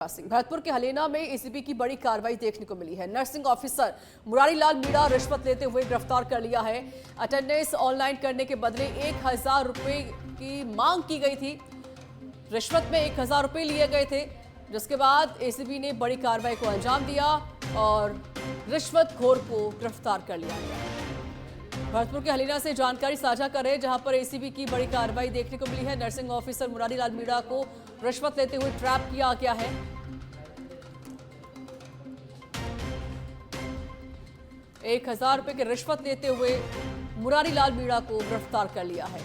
भरतपुर के हलेना में एसीबी की बड़ी कार्रवाई देखने को मिली है। नर्सिंग ऑफिसर मुरारी लाल मीणा रिश्वत लेते हुए गिरफ्तार कर लिया है। अटेंडेंस ऑनलाइन करने के बदले 1000 रुपए की मांग की गई थी। रिश्वत में 1000 रुपए लिए गए थे, जिसके बाद एसीबी ने बड़ी कार्रवाई को अंजाम दिया और रिश्वतखोर को गिरफ्तार कर लिया गया। भरतपुर के हलेना से जानकारी साझा कर रहे हैं, जहां पर एसीबी की बड़ी कार्रवाई देखने को मिली है। नर्सिंग ऑफिसर मुरारी लाल मीणा को रिश्वत लेते हुए ट्रैप किया गया है। 1000 रुपए की रिश्वत लेते हुए मुरारी लाल मीणा को गिरफ्तार कर लिया है।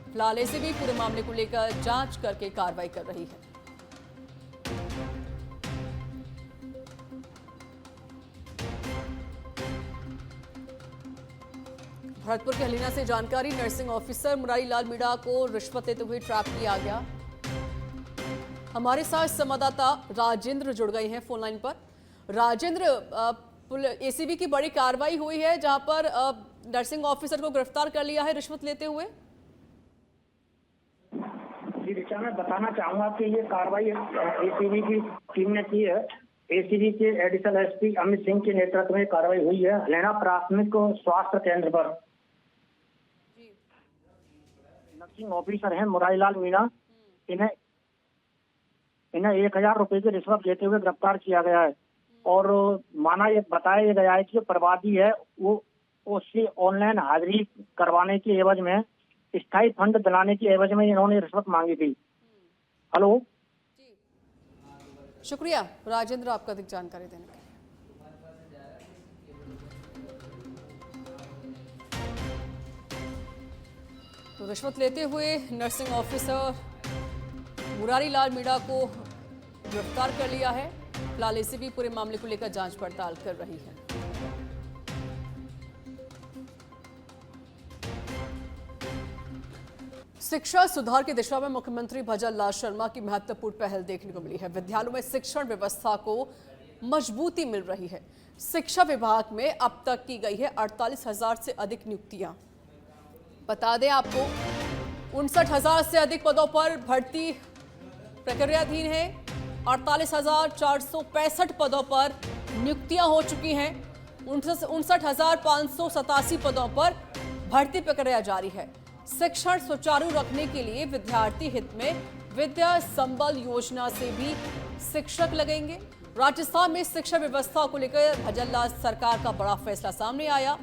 फिलहाल एसीबी पूरे मामले को लेकर जांच करके कार्रवाई कर रही है। भरतपुर के हलीना से जानकारी, नर्सिंग ऑफिसर मुरारी लाल मीणा को रिश्वत लेते हुए ट्रैप किया गया। हमारे साथ संवाददाता राजेंद्र जुड़ गए हैं फोन लाइन पर। राजेंद्र, एसीबी की बड़ी कार्रवाई हुई है, जहां पर नर्सिंग ऑफिसर को गिरफ्तार कर लिया है रिश्वत लेते हुए। जी ऋचा, मैं बताना चाहूंगा कि ये कार्रवाई एसीबी की टीम ने की है। एसीबी के एडिशनल एसपी अमित सिंह के नेतृत्व में कार्रवाई हुई है। हलेना प्राथमिक स्वास्थ्य केंद्र पर नर्सिंग ऑफिसर हैं मुरारी लाल मीणा, इन्हें 1000 रुपए की रिश्वत लेते हुए गिरफ्तार किया गया है। और बताया गया है कि प्रवादी है, वो उससे ऑनलाइन हाजिरी करवाने की एवज में, स्थायी फंड दिलाने की एवज में इन्होंने रिश्वत मांगी थी। हेलो जी, शुक्रिया राजेंद्र आपका अधिक जानकारी देने के लिए। तो रिश्वत लेते हुए नर्सिंग ऑफिसर मुरारी लाल मीणा को गिरफ्तार कर लिया है। फिलहाल एसीबी पूरे मामले को लेकर जांच पड़ताल कर रही है। शिक्षा सुधार की दिशा में मुख्यमंत्री भजन लाल शर्मा की महत्वपूर्ण पहल देखने को मिली है। विद्यालयों में शिक्षण व्यवस्था को मजबूती मिल रही है। शिक्षा विभाग में अब तक की गई है 48,000 से अधिक नियुक्तियां। बता दें आपको, 59,000 से अधिक पदों पर भर्ती प्रक्रियाधीन है। 48,465 पदों पर नियुक्तियां हो चुकी हैं। 59,587 पदों पर भर्ती प्रक्रिया जारी है। शिक्षण सुचारू रखने के लिए विद्यार्थी हित में विद्या संबल योजना से भी शिक्षक लगेंगे। राजस्थान में शिक्षा व्यवस्था को लेकर भजन लाल सरकार का बड़ा फैसला सामने आया।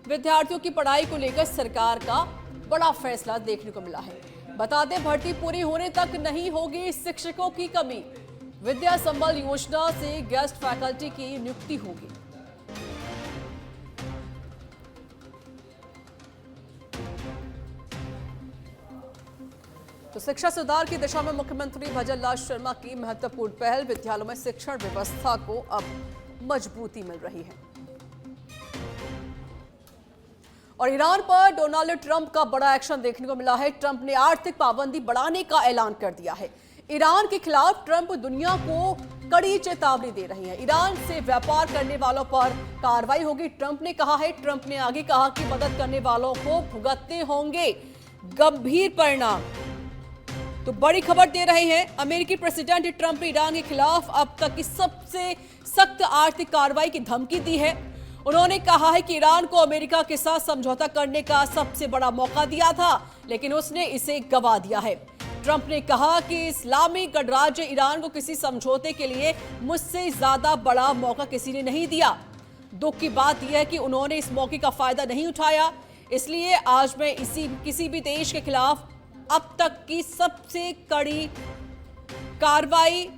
विद्यार्थियों की पढ़ाई को लेकर सरकार का बड़ा फैसला देखने को मिला है। बता दें, भर्ती पूरी होने तक नहीं होगी शिक्षकों की कमी। विद्या संबल योजना से गेस्ट फैकल्टी की नियुक्ति होगी। तो शिक्षा सुधार की दिशा में मुख्यमंत्री भजन लाल शर्मा की महत्वपूर्ण पहल, विद्यालयों में शिक्षण व्यवस्था को अब मजबूती मिल रही है। और ईरान पर डोनाल्ड ट्रंप का बड़ा एक्शन देखने को मिला है। ट्रंप ने आर्थिक पाबंदी बढ़ाने का ऐलान कर दिया है। ईरान के खिलाफ ट्रंप दुनिया को कड़ी चेतावनी दे रही है। ईरान से व्यापार करने वालों पर कार्रवाई होगी, ट्रंप ने कहा है। ट्रंप ने आगे कहा कि मदद करने वालों को भुगतने होंगे गंभीर परिणाम। तो बड़ी खबर दे रहे हैं, अमेरिकी प्रेसिडेंट ट्रंप ने ईरान के खिलाफ अब तक की सबसे सख्त आर्थिक कार्रवाई की धमकी दी है। उन्होंने कहा है कि ईरान को अमेरिका के साथ समझौता करने का सबसे बड़ा मौका दिया था, लेकिन उसने इसे गंवा दिया है। ट्रंप ने कहा कि इस्लामिक गणराज्य ईरान को किसी समझौते के लिए मुझसे ज्यादा बड़ा मौका किसी ने नहीं दिया। दुख की बात यह है कि उन्होंने इस मौके का फायदा नहीं उठाया। इसलिए आज मैं किसी भी देश के खिलाफ अब तक की सबसे कड़ी कार्रवाई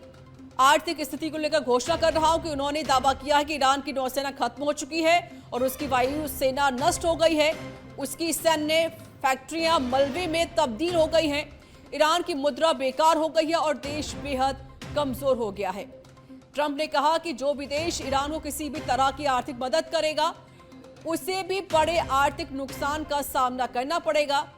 आर्थिक स्थिति को लेकर घोषणा कर रहा हूं कि उन्होंने दावा किया है कि ईरान की नौसेना खत्म हो चुकी है और उसकी वायु सेना नष्ट हो गई है। उसकी सैन्य फैक्ट्रियां मलबे में तब्दील हो गई हैं। ईरान की मुद्रा बेकार हो गई है और देश बेहद कमजोर हो गया है। ट्रंप ने कहा कि जो भी देश ईरान को किसी भी तरह की आर्थिक मदद करेगा, उसे भी बड़े आर्थिक नुकसान का सामना करना पड़ेगा।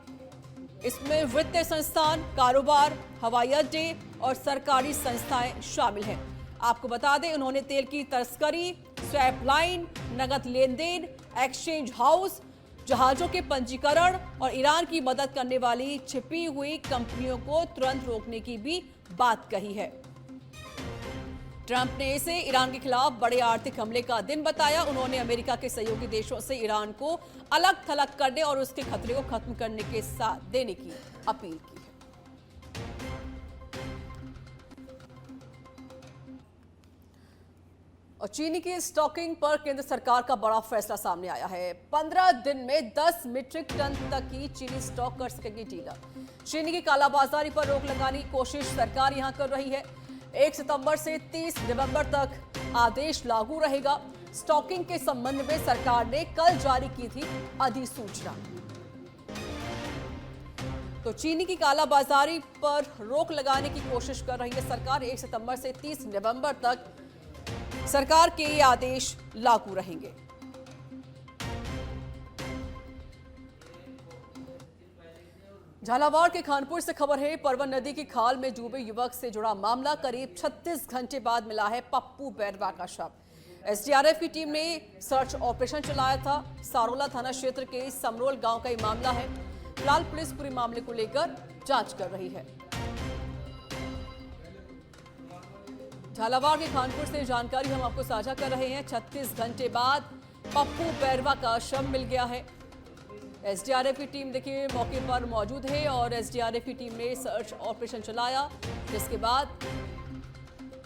इसमें वित्तीय संस्थान, कारोबार, हवाई अड्डे और सरकारी संस्थाएं शामिल हैं। आपको बता दें, उन्होंने तेल की तस्करी, स्वैप लाइन, नगद लेन देन, एक्सचेंज हाउस, जहाजों के पंजीकरण और ईरान की मदद करने वाली छिपी हुई कंपनियों को तुरंत रोकने की भी बात कही है। ट्रंप ने इसे ईरान के खिलाफ बड़े आर्थिक हमले का दिन बताया। उन्होंने अमेरिका के सहयोगी देशों से ईरान को अलग थलग करने और उसके खतरे को खत्म करने के साथ देने की अपील की है। और चीनी की स्टॉकिंग पर केंद्र सरकार का बड़ा फैसला सामने आया है। 15 दिन में 10 मीट्रिक टन तक की चीनी स्टॉक कर सकेंगे डीलर। चीनी की कालाबाजारी पर रोक लगाने की कोशिश सरकार यहां कर रही है। 1 सितंबर से 30 नवंबर तक आदेश लागू रहेगा। स्टॉकिंग के संबंध में सरकार ने कल जारी की थी अधिसूचना। तो चीनी की कालाबाजारी पर रोक लगाने की कोशिश कर रही है सरकार। 1 सितंबर से 30 नवंबर तक सरकार के ये आदेश लागू रहेंगे। झालावाड़ के खानपुर से खबर है। परवन नदी की खाल में डूबे युवक से जुड़ा मामला। करीब 36 घंटे बाद मिला है पप्पू बैरवा का शव। एसडीआरएफ की टीम ने सर्च ऑपरेशन चलाया था। सारोला थाना क्षेत्र के समरोल गांव का ये मामला है। फिलहाल पुलिस पूरे मामले को लेकर जांच कर रही है। झालावाड़ के खानपुर से जानकारी हम आपको साझा कर रहे हैं। 36 घंटे बाद पप्पू बैरवा का शव मिल गया है। एसडीआरएफ की टीम देखिए मौके पर मौजूद है और एसडीआरएफ की टीम ने सर्च ऑपरेशन चलाया, जिसके बाद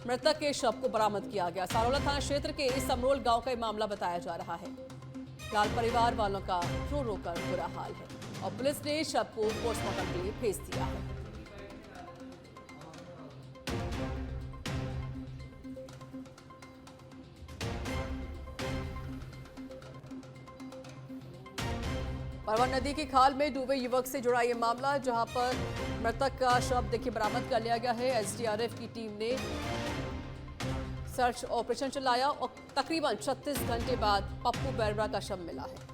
मृतक के शव को बरामद किया गया। सारोला थाना क्षेत्र के समरोल गांव का ये मामला बताया जा रहा है। फिलहाल परिवार वालों का रो रो कर बुरा हाल है और पुलिस ने शव को पोस्टमार्टम के लिए भेज दिया है। परवन नदी की खाल में डूबे युवक से जुड़ा ये मामला, जहां पर मृतक का शव देखिए बरामद कर लिया गया है। एसडीआरएफ की टीम ने सर्च ऑपरेशन चलाया और तकरीबन 36 घंटे बाद पप्पू बैरवा का शव मिला है।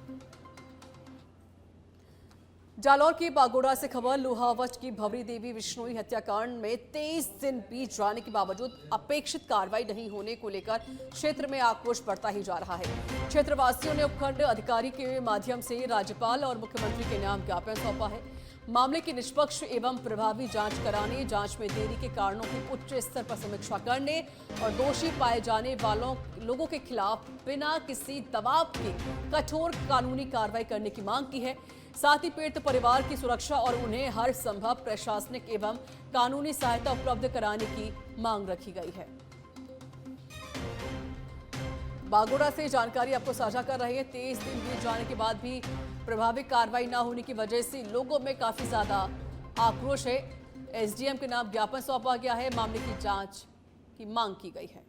जालौर की बागोड़ा से खबर। लोहावट की भवरी देवी विश्नोई हत्याकांड में 23 दिन बीत जाने के बावजूद अपेक्षित कार्रवाई नहीं होने को लेकर क्षेत्र में आक्रोश बढ़ता ही जा रहा है। क्षेत्रवासियों ने उपखंड अधिकारी के माध्यम से राज्यपाल और मुख्यमंत्री के नाम ज्ञापन सौंपा है। मामले की निष्पक्ष एवं प्रभावी जांच कराने, जांच में देरी के कारणों की उच्च स्तर पर समीक्षा करने और दोषी पाए जाने वालों लोगों के खिलाफ बिना किसी दबाव के कठोर कानूनी कार्रवाई करने की मांग की है। साथ ही पीड़ित परिवार की सुरक्षा और उन्हें हर संभव प्रशासनिक एवं कानूनी सहायता उपलब्ध कराने की मांग रखी गई है। बागोड़ा से जानकारी आपको साझा कर रहे हैं। 23 दिन बीत जाने के बाद भी प्रभावी कार्रवाई न होने की वजह से लोगों में काफी ज्यादा आक्रोश है। एसडीएम के नाम ज्ञापन सौंपा गया है। मामले की जांच की मांग की गई है।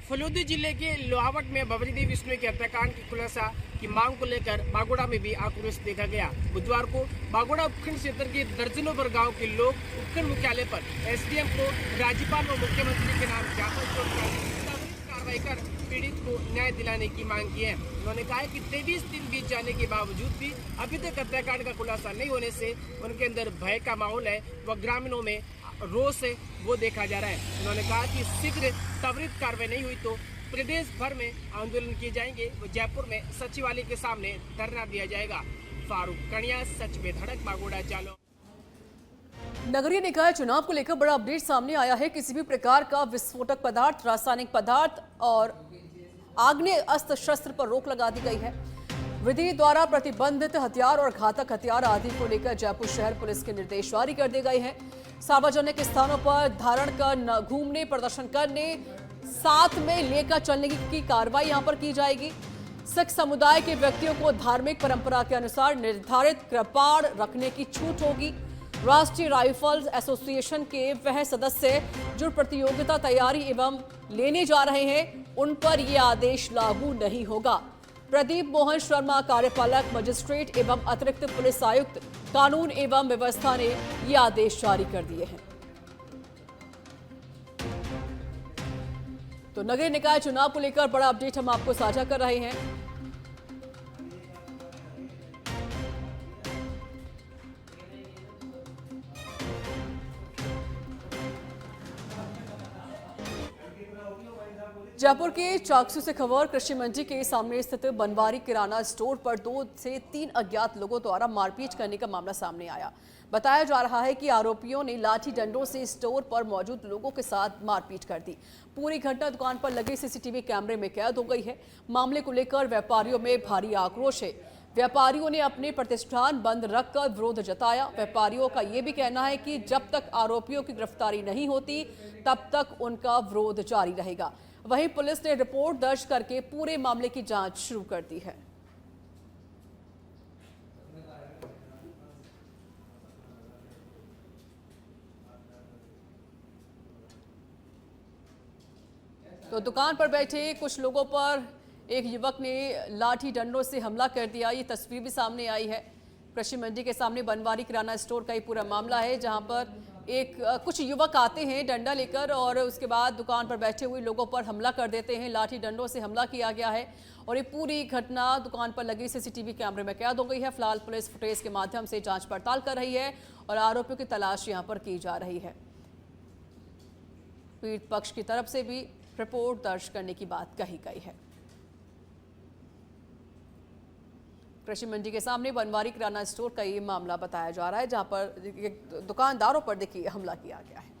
फलूदी जिले के लोहावट में भवरी देवी विष्णु के हत्याकांड की खुलासा की मांग को लेकर बागोड़ा में भी आक्रोश देखा गया। बुधवार को बागोड़ा उपखंड क्षेत्र के दर्जनों भर गाँव के लोग उपखंड मुख्यालय पर एसडीएम को राज्यपाल व मुख्यमंत्री के नाम ज्ञापन सौंपकर कार्रवाई कर पीड़ित को न्याय दिलाने की मांग की है। उन्होंने कहा कि 23 दिन बीत जाने के बावजूद भी अभी तक हत्याकांड का खुलासा नहीं होने से उनके अंदर भय का माहौल है व ग्रामीणों में रोष है वो देखा जा रहा है। उन्होंने कहा कि शीघ्र त्वरित कार्रवाई नहीं हुई तो प्रदेश भर में आंदोलन किए जाएंगे व जयपुर में सचिवालय के सामने धरना दिया जाएगा। फारूक कणिया, सच में धड़क, बागोड़ा, जालौर। नगरीय निकाय चुनाव को लेकर बड़ा अपडेट सामने आया है। किसी भी प्रकार का विस्फोटक पदार्थ, रासायनिक पदार्थ और आग्नेय अस्त्र शस्त्र पर रोक लगा दी गई है। विधि द्वारा प्रतिबंधित हथियार और घातक हथियार आदि को लेकर जयपुर शहर पुलिस के निर्देश जारी कर दिए गए हैं। सार्वजनिक स्थानों पर धारण कर न घूमने, प्रदर्शन करने, साथ में लेकर चलने की कार्रवाई यहां पर की जाएगी। सिख समुदाय के व्यक्तियों को धार्मिक परंपरा के अनुसार निर्धारित कृपाण रखने की छूट होगी। राष्ट्रीय राइफल्स एसोसिएशन के वह सदस्य जो प्रतियोगिता तैयारी एवं लेने जा रहे हैं, उन पर यह आदेश लागू नहीं होगा। प्रदीप मोहन शर्मा, कार्यपालक मजिस्ट्रेट एवं अतिरिक्त पुलिस आयुक्त कानून एवं व्यवस्था ने ये आदेश जारी कर दिए हैं। तो नगरीय निकाय चुनाव को लेकर बड़ा अपडेट हम आपको साझा कर रहे हैं। जयपुर के चाकसू से खबर, कृषि मंडी के सामने स्थित बनवारी किराना स्टोर पर 2 से 3 अज्ञात लोगों द्वारा मारपीट करने का मामला सामने आया। बताया जा रहा है कि आरोपियों ने लाठी डंडों से स्टोर पर मौजूद लोगों के साथ मारपीट कर दी। पूरी घटना दुकान पर लगे सीसीटीवी कैमरे में कैद हो गई है। मामले को लेकर व्यापारियों में भारी आक्रोश है। व्यापारियों ने अपने प्रतिष्ठान बंद रखकर विरोध जताया। व्यापारियों का ये भी कहना है कि जब तक आरोपियों की गिरफ्तारी नहीं होती तब तक उनका विरोध जारी रहेगा। वहीं पुलिस ने रिपोर्ट दर्ज करके पूरे मामले की जांच शुरू कर दी है। तो दुकान पर बैठे कुछ लोगों पर एक युवक ने लाठी डंडों से हमला कर दिया। ये तस्वीर भी सामने आई है। कृषि मंडी के सामने बनवारी किराना स्टोर का ये पूरा मामला है, जहां पर कुछ युवक आते हैं डंडा लेकर और उसके बाद दुकान पर बैठे हुए लोगों पर हमला कर देते हैं। लाठी डंडों से हमला किया गया है और ये पूरी घटना दुकान पर लगी सीसीटीवी कैमरे में कैद हो गई है। फिलहाल पुलिस फुटेज के माध्यम से जांच पड़ताल कर रही है और आरोपियों की तलाश यहां पर की जा रही है। पीड़ित पक्ष की तरफ से भी रिपोर्ट दर्ज करने की बात कही गई है। कृषि मंडी के सामने बनवारी किराना स्टोर का ये मामला बताया जा रहा है, जहां पर दुकानदारों पर देखिए हमला किया गया है।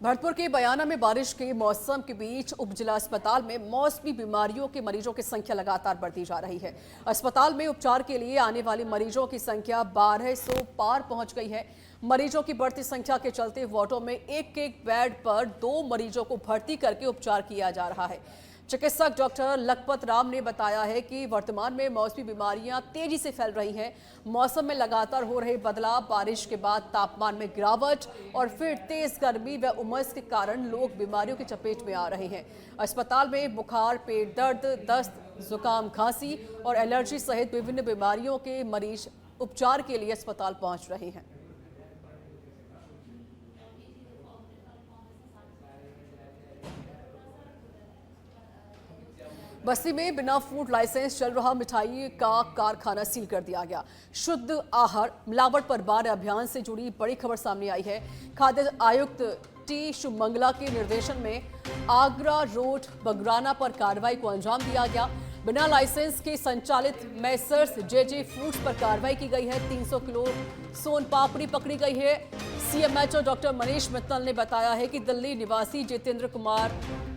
भरतपुर के बयाना में बारिश के मौसम के बीच उप जिला अस्पताल में मौसमी बीमारियों के मरीजों की संख्या लगातार बढ़ती जा रही है। अस्पताल में उपचार के लिए आने वाले मरीजों की संख्या 1200 पार पहुंच गई है। मरीजों की बढ़ती संख्या के चलते वार्डों में एक बेड पर 2 मरीजों को भर्ती करके उपचार किया जा रहा है। चिकित्सक डॉक्टर लखपत राम ने बताया है कि वर्तमान में मौसमी बीमारियां तेजी से फैल रही हैं। मौसम में लगातार हो रहे बदलाव, बारिश के बाद तापमान में गिरावट और फिर तेज गर्मी व उमस के कारण लोग बीमारियों की चपेट में आ रहे हैं। अस्पताल में बुखार, पेट दर्द, दस्त, जुकाम, खांसी और एलर्जी सहित विभिन्न बीमारियों के मरीज उपचार के लिए अस्पताल पहुंच रहे हैं। बस्ती में बिना फूड लाइसेंस चल रहा मिठाई का कारखाना सील कर दिया गया। शुद्ध आहार मिलावट पर बार अभियान से जुड़ी बड़ी खबर सामने आई है। खाद्य आयुक्त टी शुभमंगला के निर्देशन में आगरा रोड बगराना पर कार्रवाई को अंजाम दिया गया। बिना लाइसेंस के संचालित मैसर्स जेजे फूड्स पर कार्रवाई की गई है। 300 किलो सोन पापड़ी पकड़ी गई है। सीएमएचओ डॉक्टर मनीष मित्तल ने बताया है कि दिल्ली निवासी जितेंद्र कुमार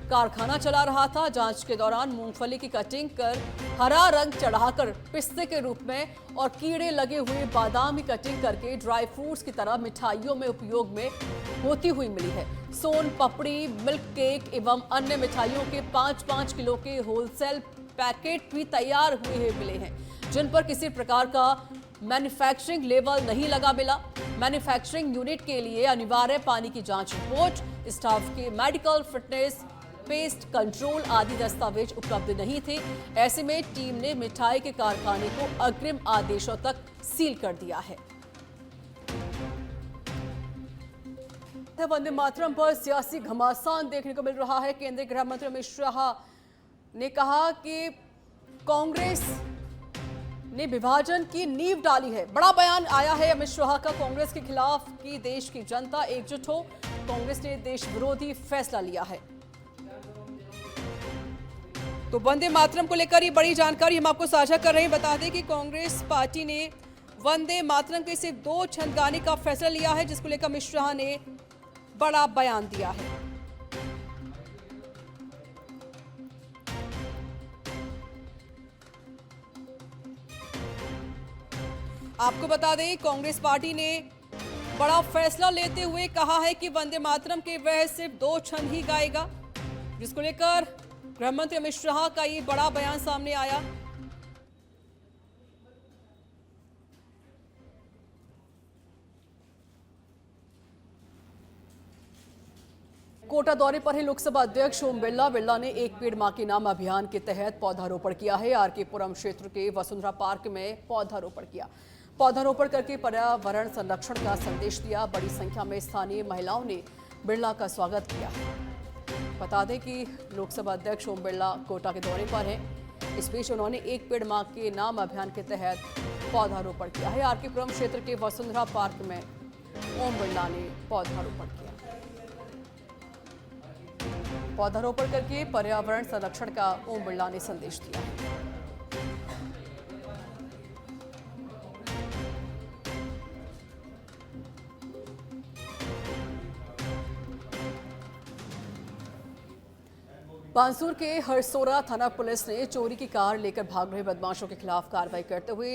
कारखाना चला रहा था। जांच के दौरान मूंगफली की कटिंग कर हरा रंग चढ़ाकर पिस्ते के रूप में और कीड़े लगे हुए बादाम की कटिंग करके ड्राई फ्रूट्स की तरह मिठाइयों में उपयोग में होती हुई मिली है। सोन पापड़ी, मिल्क केक एवं अन्य मिठाइयों के 5-5 किलो के होलसेल पैकेट भी तैयार हुए मिले हैं, जिन पर किसी प्रकार का मैन्युफैक्चरिंग लेवल नहीं लगा मिला। मैन्युफैक्चरिंग यूनिट के लिए अनिवार्य पानी की जांच रिपोर्ट, स्टाफ के मेडिकल फिटनेस, पेस्ट कंट्रोल आदि दस्तावेज उपलब्ध नहीं थे। ऐसे में टीम ने मिठाई के कारखाने को अग्रिम आदेशों तक सील कर दिया है। वंदे मातरम पर सियासी घमासान देखने को मिल रहा है। केंद्रीय गृह मंत्री अमित शाह ने कहा कि कांग्रेस ने विभाजन की नींव डाली है। बड़ा बयान आया है अमित शाह का कांग्रेस के खिलाफ कि देश की जनता एकजुट हो। कांग्रेस ने देश विरोधी फैसला लिया है। तो वंदे मातरम को लेकर ये बड़ी जानकारी हम आपको साझा कर रहे हैं। बता दें कि कांग्रेस पार्टी ने वंदे मातरम के सिर्फ 2 छंद गाने का फैसला लिया है, जिसको लेकर अमित शाह ने बड़ा बयान दिया है। आपको बता दें कांग्रेस पार्टी ने बड़ा फैसला लेते हुए कहा है कि वंदे मातरम के वह सिर्फ 2 छंद ही गाएगा, जिसको लेकर गृह मंत्री अमित शाह का ये बड़ा बयान सामने आया। कोटा दौरे पर है लोकसभा अध्यक्ष ओम बिरला। बिरला ने एक पेड़ मां के नाम अभियान के तहत पौधारोपण किया है। आरके पुरम क्षेत्र के वसुंधरा पार्क में पौधारोपण किया। पौधारोपण करके पर्यावरण संरक्षण का संदेश दिया। बड़ी संख्या में स्थानीय महिलाओं ने बिरला का स्वागत किया। बता दें कि लोकसभा अध्यक्ष ओम बिरला कोटा के दौरे पर हैं। इस बीच उन्होंने एक पेड़ मां के नाम अभियान के तहत पौधारोपण किया है। आरके पुरम क्षेत्र के वसुंधरा पार्क में ओम बिरला ने पौधारोपण किया। पौधारोपण करके पर्यावरण संरक्षण का ओम बिरला ने संदेश दिया। बांसुर के हरसोरा थाना पुलिस ने चोरी की कार लेकर भाग रहे बदमाशों के खिलाफ कार्रवाई करते हुए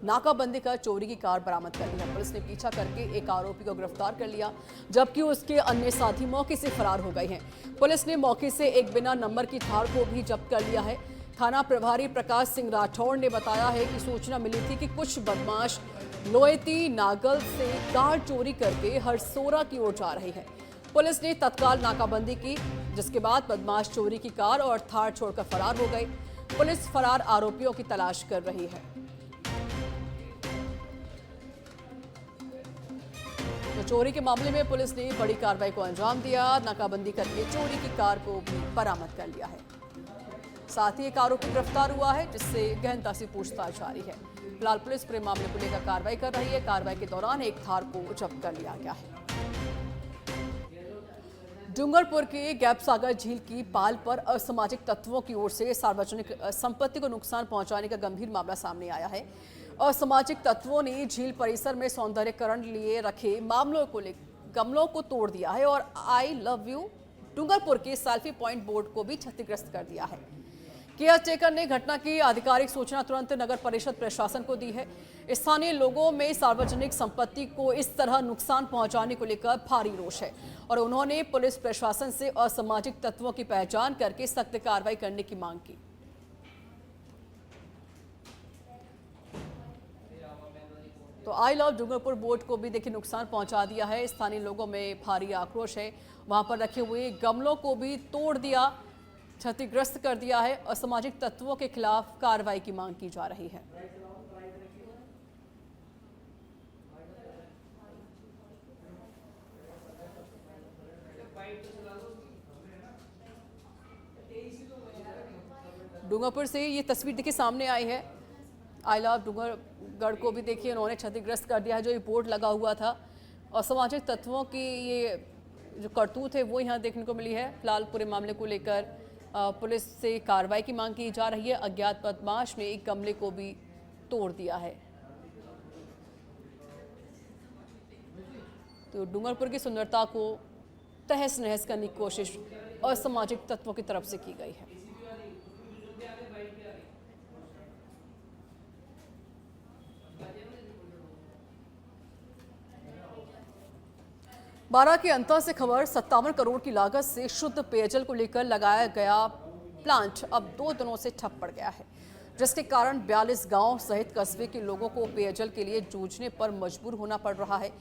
नाकाबंदी कर चोरी की कार बरामद कर ली है। पुलिस ने पीछा करके एक आरोपी को गिरफ्तार कर लिया, जबकि उसके अन्य साथी मौके से फरार हो गए हैं। पुलिस ने मौके से एक बिना नंबर की थार को भी जब्त कर लिया है। थाना प्रभारी प्रकाश सिंह राठौड़ ने बताया है कि सूचना मिली थी कि कुछ बदमाश लोएती नागल से कार चोरी करके हरसोरा की ओर जा रहे हैं। पुलिस ने तत्काल नाकाबंदी की, जिसके बाद बदमाश चोरी की कार और थार छोड़कर फरार हो गए। पुलिस फरार आरोपियों की तलाश कर रही है। तो चोरी के मामले में पुलिस ने बड़ी कार्रवाई को अंजाम दिया, नाकाबंदी करके चोरी की कार को भी बरामद कर लिया है। साथ ही एक आरोपी गिरफ्तार हुआ है, जिससे गहनता से पूछताछ जारी है। फिलहाल पुलिस पूरे मामले को लेकर कार्रवाई कर रही है। कार्रवाई के दौरान एक थार को जब्त कर लिया गया है। डूंगरपुर के गैपसागर झील की पाल पर असामाजिक तत्वों की ओर से सार्वजनिक संपत्ति को नुकसान पहुंचाने का गंभीर मामला सामने आया है। असामाजिक तत्वों ने झील परिसर में सौंदर्यकरण लिए रखे गमलों को तोड़ दिया है और आई लव यू डूंगरपुर के सेल्फी पॉइंट बोर्ड को भी क्षतिग्रस्त कर दिया है। केयरटेकर ने घटना की आधिकारिक सूचना तुरंत नगर परिषद प्रशासन को दी है। स्थानीय लोगों में सार्वजनिक संपत्ति को इस तरह नुकसान पहुंचाने को लेकर भारी रोष है और उन्होंने पुलिस प्रशासन से असामाजिक तत्वों की पहचान करके सख्त कार्रवाई करने की मांग की। तो आई लव डूंगरपुर बोर्ड को भी देखिए नुकसान पहुंचा दिया है। स्थानीय लोगों में भारी आक्रोश है। वहां पर रखे हुए गमलों को भी तोड़ दिया, क्षतिग्रस्त कर दिया है। असामाजिक तत्वों के खिलाफ कार्रवाई की मांग की जा रही है। डूंगरपुर से ये तस्वीर देखिए सामने आई है। आई लव डूंगरगढ़ को भी देखिए उन्होंने क्षतिग्रस्त कर दिया है। जो ये बोर्ड लगा हुआ था, असामाजिक तत्वों की ये जो करतूत है वो यहाँ देखने को मिली है। फिलहाल पूरे मामले को लेकर पुलिस से कार्रवाई की मांग की जा रही है। अज्ञात बदमाश ने एक गमले को भी तोड़ दिया है। तो डूंगरपुर की सुंदरता को तहस नहस करने की कोशिश असामाजिक तत्वों की तरफ से की गई है। बारां के अंतर से खबर, 57 करोड़ की लागत से शुद्ध पेयजल को लेकर लगाया गया प्लांट अब 2 दिनों से ठप पड़ गया है, जिसके कारण 42 गांव सहित कस्बे के लोगों को पेयजल के लिए जूझने पर मजबूर होना पड़ रहा है।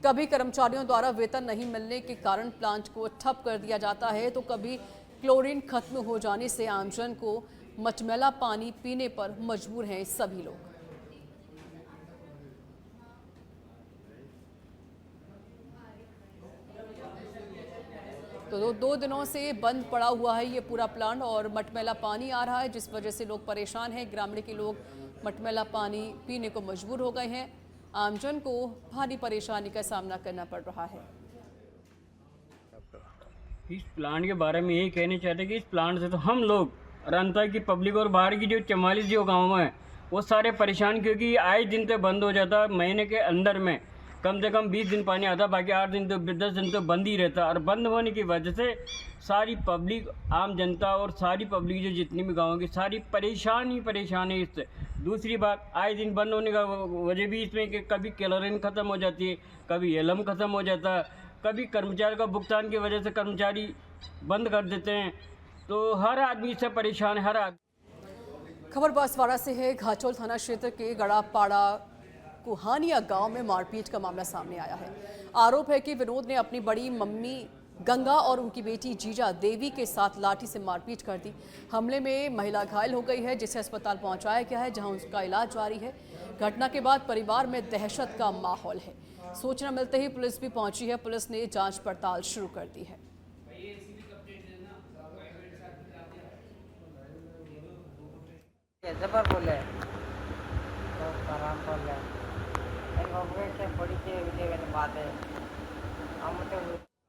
कभी कर्मचारियों द्वारा वेतन नहीं मिलने के कारण प्लांट को ठप कर दिया जाता है, तो कभी क्लोरीन खत्म हो जाने से आमजन को मटमैला पानी पीने पर मजबूर हैं सभी लोग। तो 2 दिनों से बंद पड़ा हुआ है ये पूरा प्लांट और मटमैला पानी आ रहा है, जिस वजह से लोग परेशान हैं। ग्रामीण के लोग मटमैला पानी पीने को मजबूर हो गए हैं। आमजन को भारी परेशानी का सामना करना पड़ रहा है। इस प्लांट के बारे में यही कहना चाहते हैं कि इस प्लांट से तो हम लोग रंता की पब्लिक और बाहर की जो 44 जो गाँव हैं वो सारे परेशान, क्योंकि आए दिन तो बंद हो जाता। महीने के अंदर में कम से कम 20 दिन पानी आता, बाकी 8 दिन तो 10 दिन तो बंद ही रहता। और बंद होने की वजह से सारी पब्लिक, आम जनता और सारी पब्लिक जो जितनी भी गाँव की सारी परेशान है इससे। दूसरी बात, आए दिन बंद होने का वजह भी इसमें कि कभी क्लोरीन ख़त्म हो जाती है, कभी एलम ख़त्म हो जाता है, कभी कर्मचारी का भुगतान की वजह से कर्मचारी बंद कर देते हैं। तो हर आदमी इससे परेशान है, हर आदमी। खबर बांसवाड़ा से है। घाचोल थाना क्षेत्र के गड़ापाड़ा कुहानिया गांव में मारपीट का मामला सामने आया है। आरोप है कि विनोद ने अपनी बड़ी मम्मी गंगा और उनकी बेटी जीजा देवी के साथ लाठी से मारपीट कर दी। हमले में महिला घायल हो गई है, जिसे अस्पताल पहुंचाया गया है, जहां उसका इलाज जारी है। घटना के बाद परिवार में दहशत का माहौल है। सूचना मिलते ही पुलिस भी पहुंची है। पुलिस ने जांच पड़ताल शुरू कर दी है। जबर बोले तो आराम बोले बड़ी बात है हम तो